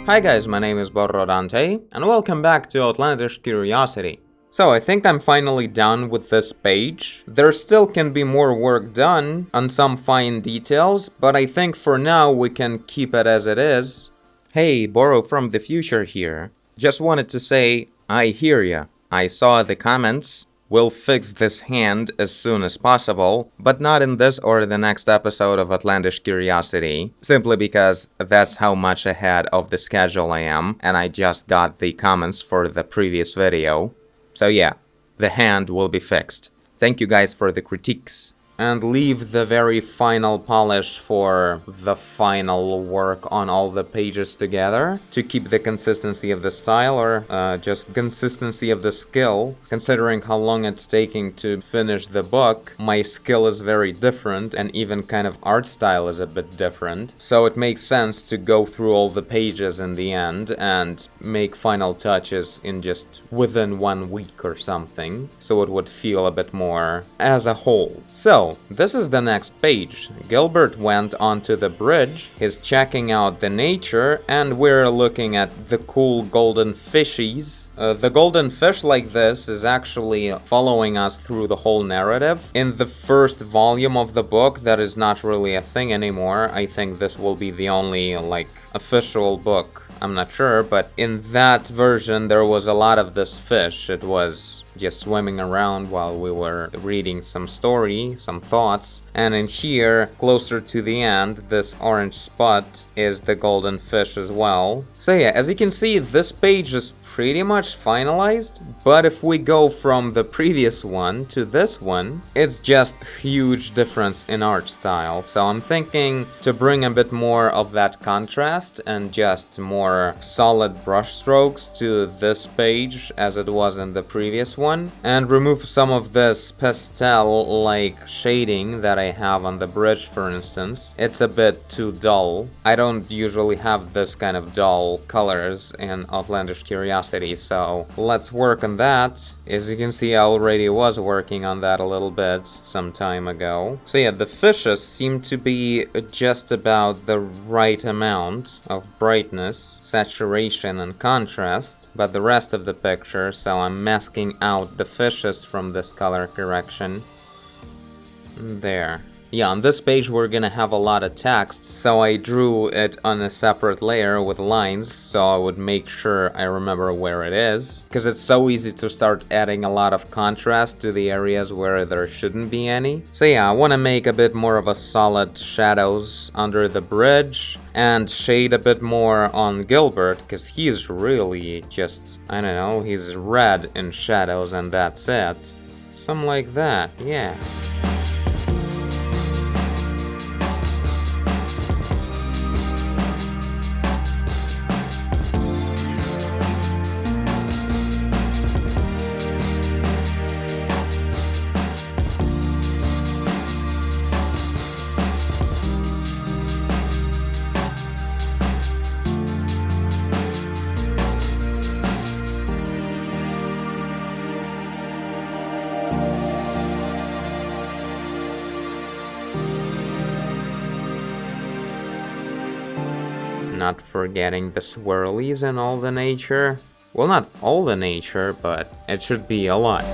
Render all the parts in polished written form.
Hi guys, my name is Dante, and welcome back to Outlandish Curiosity. So I think I'm finally done with this page. There still can be more work done on some fine details, but I think for now we can keep it as it is. Hey, Borrow from the future here. Just wanted to say, I hear ya. I saw the comments. We'll fix this hand as soon as possible, but not in this or the next episode of Outlandish Curiosity, simply because that's how much ahead of the schedule I am, and I just got the comments for the previous video. So yeah, the hand will be fixed. Thank you guys for the critiques. And leave the very final polish for the final work on all the pages together to keep the consistency of the style or just consistency of the skill. Considering how long it's taking to finish the book, my skill is very different and even kind of art style is a bit different. So it makes sense to go through all the pages in the end and make final touches in just within 1 week or something. So it would feel a bit more as a whole. So, this is the next page. Gilbert went onto the bridge, he's checking out the nature, and we're looking at the cool golden fishies. The golden fish like this is actually following us through the whole narrative. In the first volume of the book, that is not really a thing anymore. I think this will be the only, official book. I'm not sure, but in that version there was a lot of this fish. It was just swimming around while we were reading some story, some thoughts. And in here, closer to the end, this orange spot is the golden fish as well. So yeah, as you can see, this page is pretty much finalized, but if we go from the previous one to this one, it's just a huge difference in art style. So I'm thinking to bring a bit more of that contrast and just more solid brush strokes to this page as it was in the previous one, and remove some of this pastel-like shading that I have on the bridge, for instance. It's a bit too dull. I don't usually have this kind of dull colors in Outlandish Curiosity. So let's work on that. As you can see, I already was working on that a little bit some time ago. So yeah, the fishes seem to be just about the right amount of brightness, saturation, and contrast, but the rest of the picture, so I'm masking out the fishes from this color correction. There. Yeah, on this page we're gonna have a lot of text, so I drew it on a separate layer with lines, so I would make sure I remember where it is, because it's so easy to start adding a lot of contrast to the areas where there shouldn't be any. So yeah, I want to make a bit more of a solid shadows under the bridge, and shade a bit more on Gilbert, because he's really just, I don't know, he's red in shadows and that's it. Something like that, yeah. Not forgetting the swirlies and all the nature. Well, not all the nature, but it should be a lot.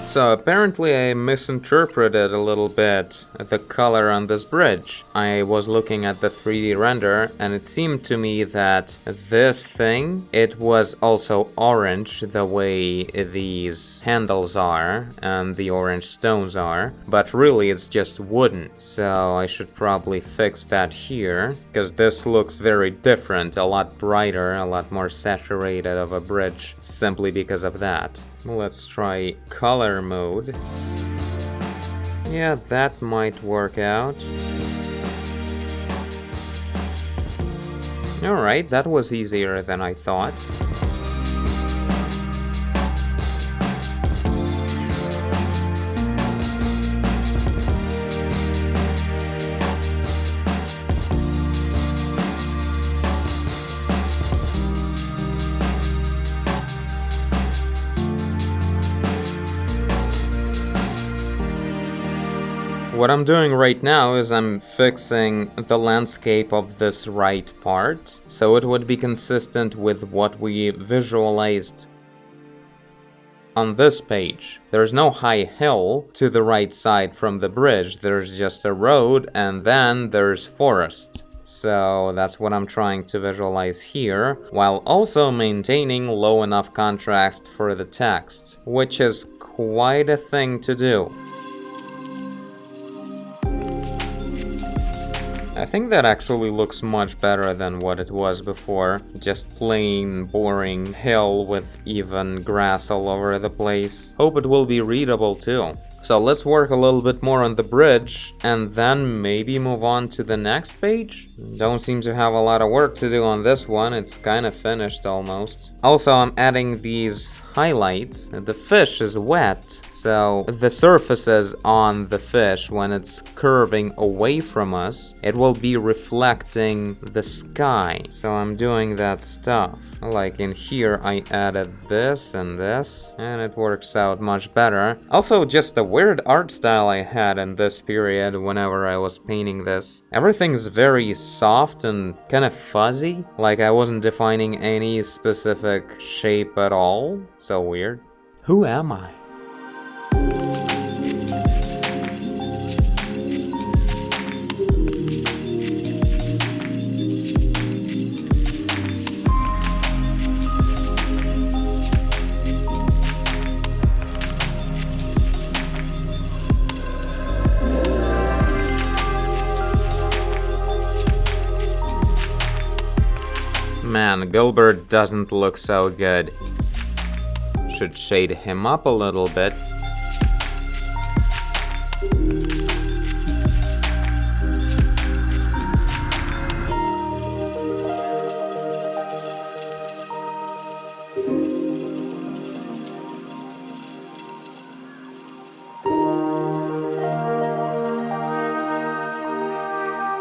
So apparently I misinterpreted a little bit the color on this bridge. I was looking at the 3D render and it seemed to me that this thing, it was also orange the way these handles are and the orange stones are, but really it's just wooden. So I should probably fix that here, because this looks very different, a lot brighter, a lot more saturated of a bridge, simply because of that. Let's try color mode. Yeah, that might work out. Alright, that was easier than I thought. What I'm doing right now is I'm fixing the landscape of this right part, so it would be consistent with what we visualized on this page. There's no high hill to the right side from the bridge, there's just a road and then there's forest. So that's what I'm trying to visualize here, while also maintaining low enough contrast for the text, which is quite a thing to do. I think that actually looks much better than what it was before. Just plain, boring hill with even grass all over the place. Hope it will be readable too. So let's work a little bit more on the bridge, and then maybe move on to the next page? Don't seem to have a lot of work to do on this one, it's kind of finished almost. Also, I'm adding these highlights. The fish is wet, so the surfaces on the fish, when it's curving away from us, it will be reflecting the sky. So I'm doing that stuff. Like in here, I added this, and it works out much better. Also, just the weird art style I had in this period whenever I was painting this. Everything's very soft and kind of fuzzy, like I wasn't defining any specific shape at all. So weird. Who am I? Man, Gilbert doesn't look so good. Should shade him up a little bit.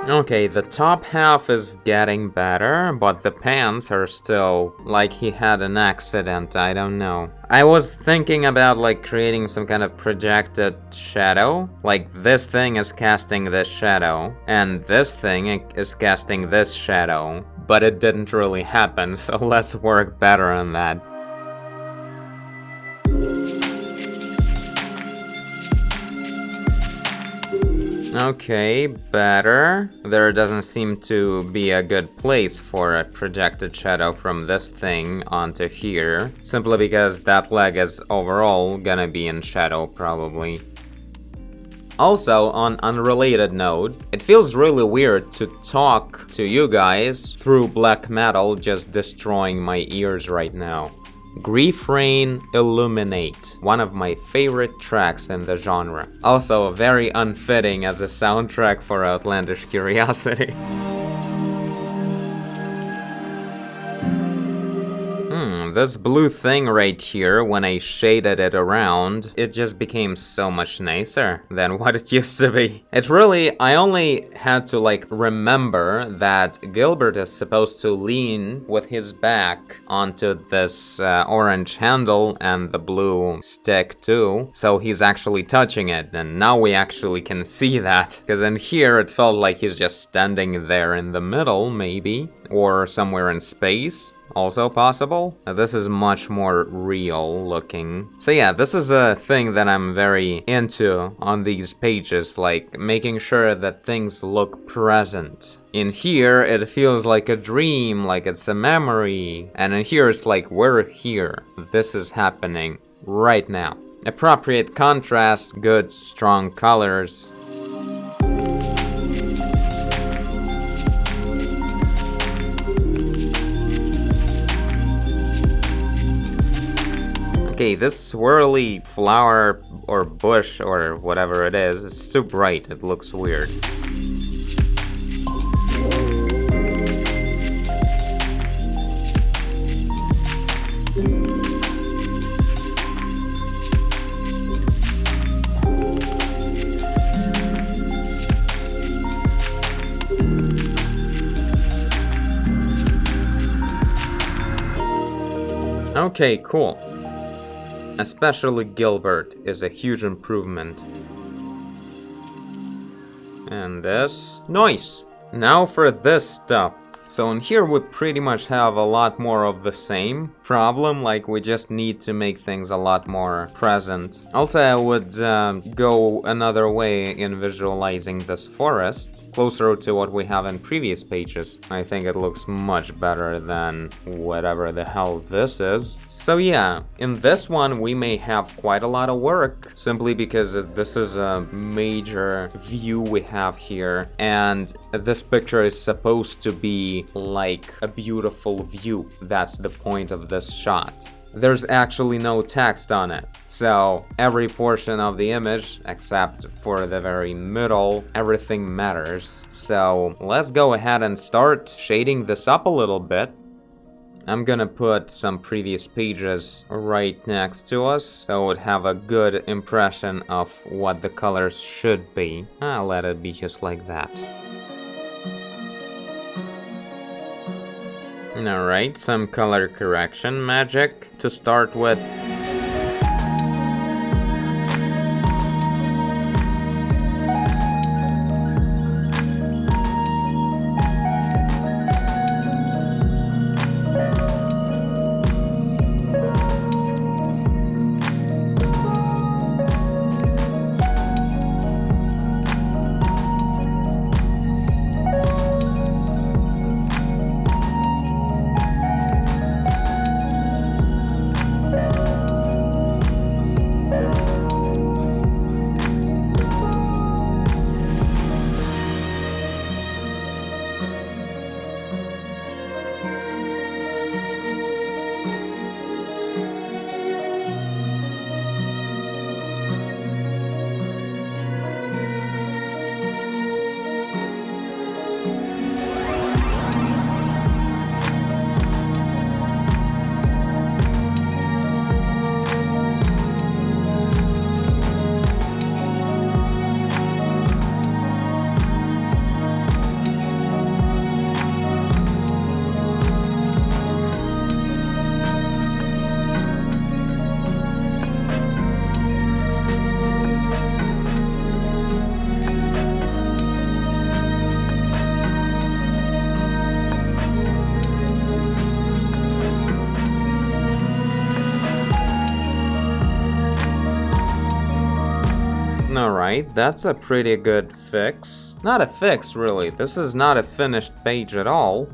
Okay, the top half is getting better, but the pants are still like he had an accident, I don't know. I was thinking about like creating some kind of projected shadow. Like this thing is casting this shadow, and this thing is casting this shadow. But it didn't really happen, so let's work better on that. Okay, better. There doesn't seem to be a good place for a projected shadow from this thing onto here, simply because that leg is overall gonna be in shadow probably. Also, on unrelated note, it feels really weird to talk to you guys through black metal just destroying my ears right now. Grief Rain Illuminate, one of my favorite tracks in the genre. Also very unfitting as a soundtrack for Outlandish Curiosity. This blue thing right here, when I shaded it around, it just became so much nicer than what it used to be. It really, I only had to like remember that Gilbert is supposed to lean with his back onto this orange handle and the blue stick too, so he's actually touching it, and now we actually can see that, because in here it felt like he's just standing there in the middle maybe, or somewhere in space. Also possible. This is much more real looking. So yeah, this is a thing that I'm very into on these pages, like making sure that things look present. In here, it feels like a dream, like it's a memory. And in here, it's like we're here. This is happening right now. Appropriate contrast, good, strong colors. Okay, this swirly flower or bush or whatever it is, it's too bright, it looks weird. Okay, cool. Especially Gilbert is a huge improvement. And this. Nice! Now for this stuff. So in here we pretty much have a lot more of the same problem, like we just need to make things a lot more present. Also, I would go another way in visualizing this forest, closer to what we have in previous pages. I think it looks much better than whatever the hell this is. So yeah, in this one we may have quite a lot of work, simply because this is a major view we have here, and this picture is supposed to be like a beautiful view. That's the point of this shot. There's actually no text on it, so every portion of the image, except for the very middle, everything matters. So let's go ahead and start shading this up a little bit. I'm gonna put some previous pages right next to us, so it would have a good impression of what the colors should be. I'll let it be just like that. Alright, some color correction magic to start with. Alright, that's a pretty good fix. Not a fix, really. This is not a finished page at all.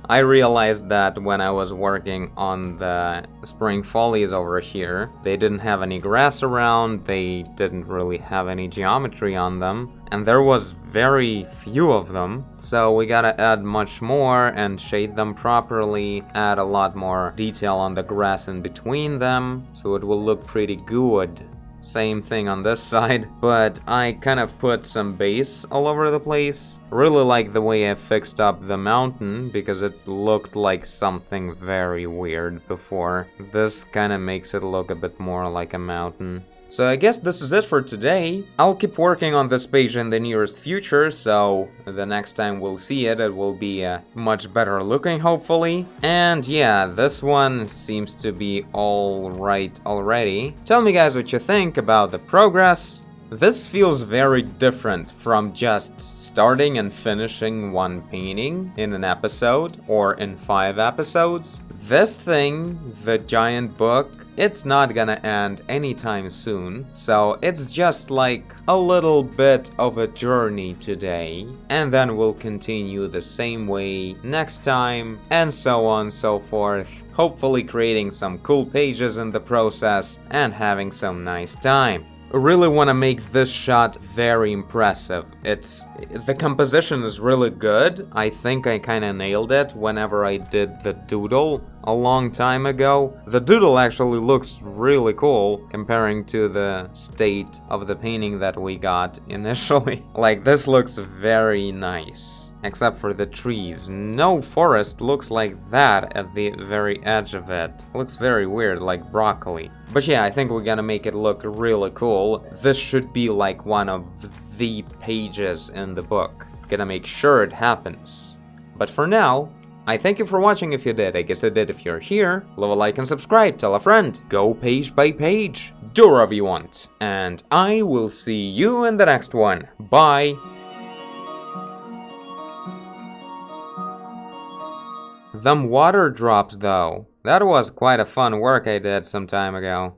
I realized that when I was working on the spring folies over here. They didn't have any grass around, they didn't really have any geometry on them, and there was very few of them, so we gotta add much more and shade them properly, add a lot more detail on the grass in between them, so it will look pretty good. Same thing on this side, but I kind of put some base all over the place. Really like the way I fixed up the mountain, because it looked like something very weird before. This kind of makes it look a bit more like a mountain. So I guess this is it for today. I'll keep working on this page in the nearest future, so the next time we'll see it, it will be much better looking, hopefully. And yeah, this one seems to be all right already. Tell me guys what you think about the progress. This feels very different from just starting and finishing one painting in an episode or in 5 episodes. This thing, the giant book, it's not gonna end anytime soon, so it's just like a little bit of a journey today, and then we'll continue the same way next time, and so on and so forth, hopefully creating some cool pages in the process and having some nice time. I really want to make this shot very impressive. The composition is really good. I think I kind of nailed it whenever I did the doodle a long time ago. The doodle actually looks really cool comparing to the state of the painting that we got initially. Like, this looks very nice. Except for the trees. No forest looks like that at the very edge of it. Looks very weird, like broccoli. But yeah, I think we're gonna make it look really cool. This should be like one of the pages in the book. Gonna make sure it happens. But for now, I thank you for watching if you did. I guess I did if you're here. Leave a like and subscribe, tell a friend. Go page by page. Do whatever you want. And I will see you in the next one. Bye. Them water drops, though. That was quite a fun work I did some time ago.